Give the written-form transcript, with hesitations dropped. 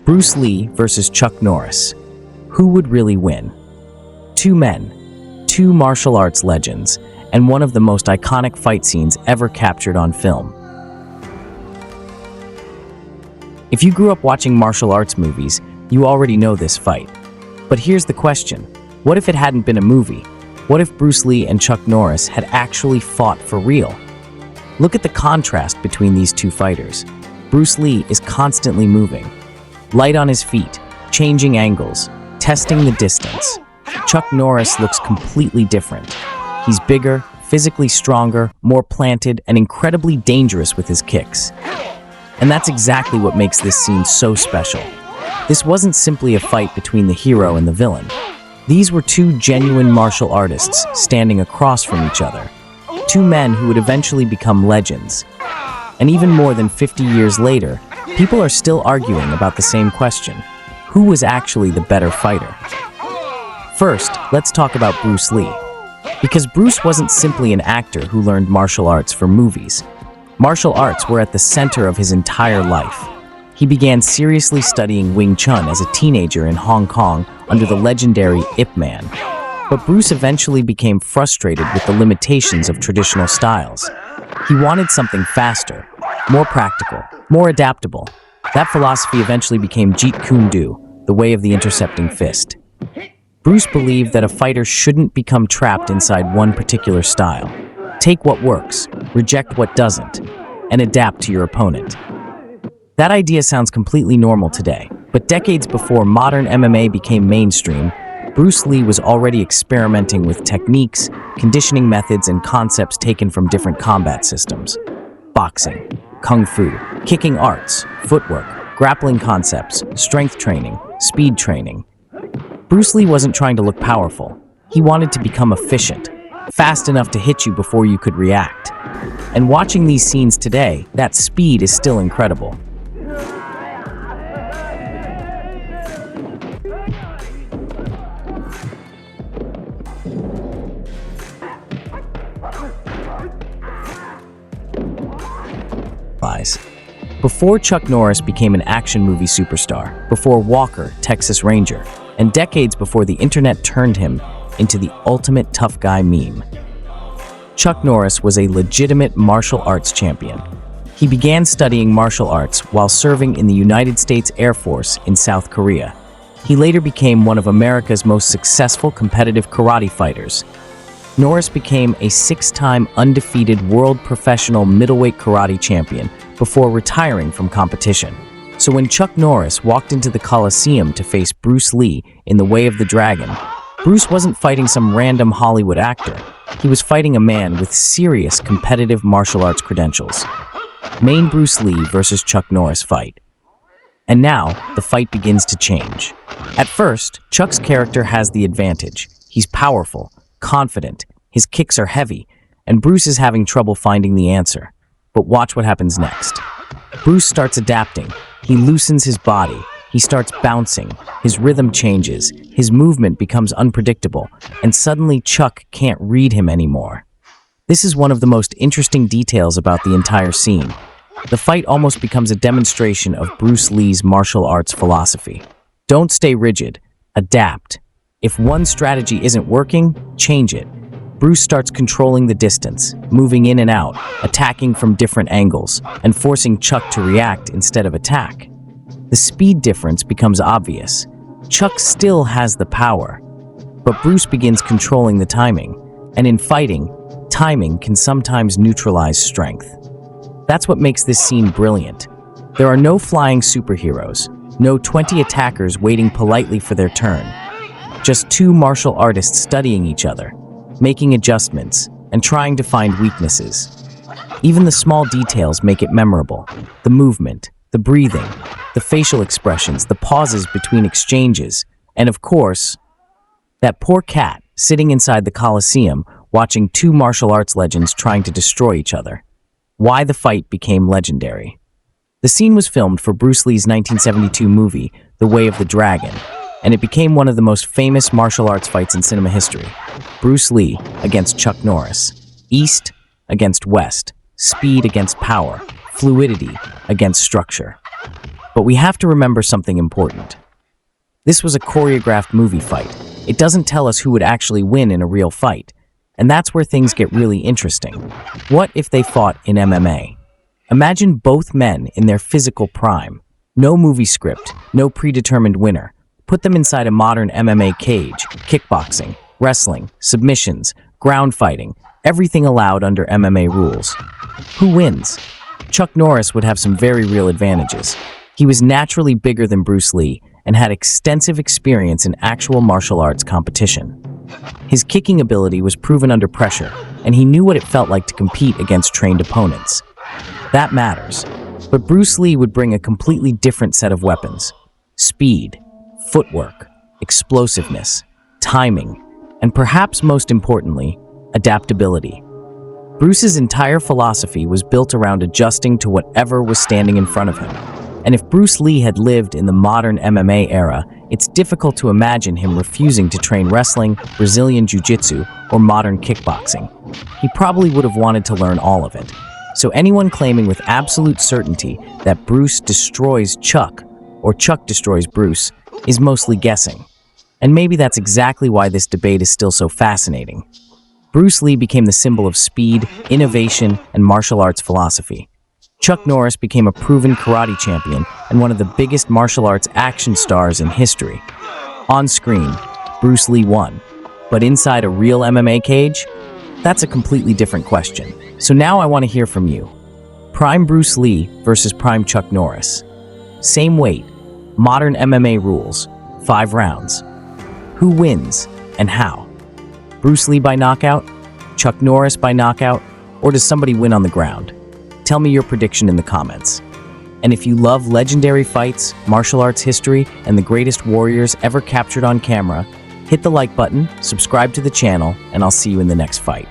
Bruce Lee versus Chuck Norris. Who would really win? Two men, two martial arts legends, and one of the most iconic fight scenes ever captured on film. If you grew up watching martial arts movies, you already know this fight. But here's the question. What if it hadn't been a movie? What if Bruce Lee and Chuck Norris had actually fought for real? Look at the contrast between these two fighters. Bruce Lee is constantly moving, light on his feet, changing angles, testing the distance. Chuck Norris looks completely different. He's bigger, physically stronger, more planted, and incredibly dangerous with his kicks. And that's exactly what makes this scene so special. This wasn't simply a fight between the hero and the villain. These were two genuine martial artists standing across from each other. Two men who would eventually become legends. And even more than 50 years later, people are still arguing about the same question. Who was actually the better fighter? First, let's talk about Bruce Lee. Because Bruce wasn't simply an actor who learned martial arts for movies. Martial arts were at the center of his entire life. He began seriously studying Wing Chun as a teenager in Hong Kong under the legendary Ip Man. But Bruce eventually became frustrated with the limitations of traditional styles. He wanted something faster, more practical, more adaptable. That philosophy eventually became Jeet Kune Do, the way of the intercepting fist. Bruce believed that a fighter shouldn't become trapped inside one particular style. Take what works, reject what doesn't, and adapt to your opponent. That idea sounds completely normal today, but decades before modern MMA became mainstream, Bruce Lee was already experimenting with techniques, conditioning methods, and concepts taken from different combat systems. Boxing, Kungfu, kicking arts, footwork, grappling concepts, strength training, speed training. Bruce Lee wasn't trying to look powerful. He wanted to become efficient, fast enough to hit you before you could react. And watching these scenes today, that speed is still incredible. Before Chuck Norris became an action movie superstar, before Walker, Texas Ranger, and decades before the internet turned him into the ultimate tough guy meme, Chuck Norris was a legitimate martial arts champion. He began studying martial arts while serving in the United States Air Force in South Korea. He later became one of America's most successful competitive karate fighters. Norris became a 6-time undefeated world professional middleweight karate champion before retiring from competition. So when Chuck Norris walked into the Coliseum to face Bruce Lee in The Way of the Dragon, Bruce wasn't fighting some random Hollywood actor. He was fighting a man with serious competitive martial arts credentials. Main Bruce Lee versus Chuck Norris fight. And now, the fight begins to change. At first, Chuck's character has the advantage. He's powerful, confident, his kicks are heavy, and Bruce is having trouble finding the answer. But watch what happens next. Bruce starts adapting. He loosens his body. He starts bouncing. His rhythm changes. His movement becomes unpredictable, and suddenly Chuck can't read him anymore. This is one of the most interesting details about the entire scene. The fight almost becomes a demonstration of Bruce Lee's martial arts philosophy. Don't stay rigid. Adapt. If one strategy isn't working, change it. Bruce starts controlling the distance, moving in and out, attacking from different angles, and forcing Chuck to react instead of attack. The speed difference becomes obvious. Chuck still has the power, but Bruce begins controlling the timing. And in fighting, timing can sometimes neutralize strength. That's what makes this scene brilliant. There are no flying superheroes, no 20 attackers waiting politely for their turn. Just two martial artists studying each other, making adjustments, and trying to find weaknesses. Even the small details make it memorable. The movement, the breathing, the facial expressions, the pauses between exchanges, and of course, that poor cat sitting inside the Coliseum watching two martial arts legends trying to destroy each other. Why the fight became legendary. The scene was filmed for Bruce Lee's 1972 movie, The Way of the Dragon, and it became one of the most famous martial arts fights in cinema history. Bruce Lee against Chuck Norris. East against West. Speed against power. Fluidity against structure. But we have to remember something important. This was a choreographed movie fight. It doesn't tell us who would actually win in a real fight. And that's where things get really interesting. What if they fought in MMA? Imagine both men in their physical prime. No movie script, no predetermined winner. Put them inside a modern MMA cage, kickboxing, wrestling, submissions, ground fighting, everything allowed under MMA rules. Who wins? Chuck Norris would have some very real advantages. He was naturally bigger than Bruce Lee and had extensive experience in actual martial arts competition. His kicking ability was proven under pressure, and he knew what it felt like to compete against trained opponents. That matters. But Bruce Lee would bring a completely different set of weapons. Speed, footwork, explosiveness, timing, and perhaps most importantly, adaptability. Bruce's entire philosophy was built around adjusting to whatever was standing in front of him. And if Bruce Lee had lived in the modern MMA era, it's difficult to imagine him refusing to train wrestling, Brazilian Jiu-Jitsu, or modern kickboxing. He probably would have wanted to learn all of it. So anyone claiming with absolute certainty that Bruce destroys Chuck, or Chuck destroys Bruce, is mostly guessing. And maybe that's exactly why this debate is still so fascinating. Bruce Lee became the symbol of speed, innovation, and martial arts philosophy. Chuck Norris became a proven karate champion and one of the biggest martial arts action stars in history. On screen, Bruce Lee won. But inside a real MMA cage? That's a completely different question. So now I want to hear from you. Prime Bruce Lee versus Prime Chuck Norris. Same weight, modern MMA rules, 5 rounds. Who wins and how? Bruce Lee by knockout? Chuck Norris by knockout? Or does somebody win on the ground? Tell me your prediction in the comments. And if you love legendary fights, martial arts history, and the greatest warriors ever captured on camera, hit the like button, subscribe to the channel, and I'll see you in the next fight.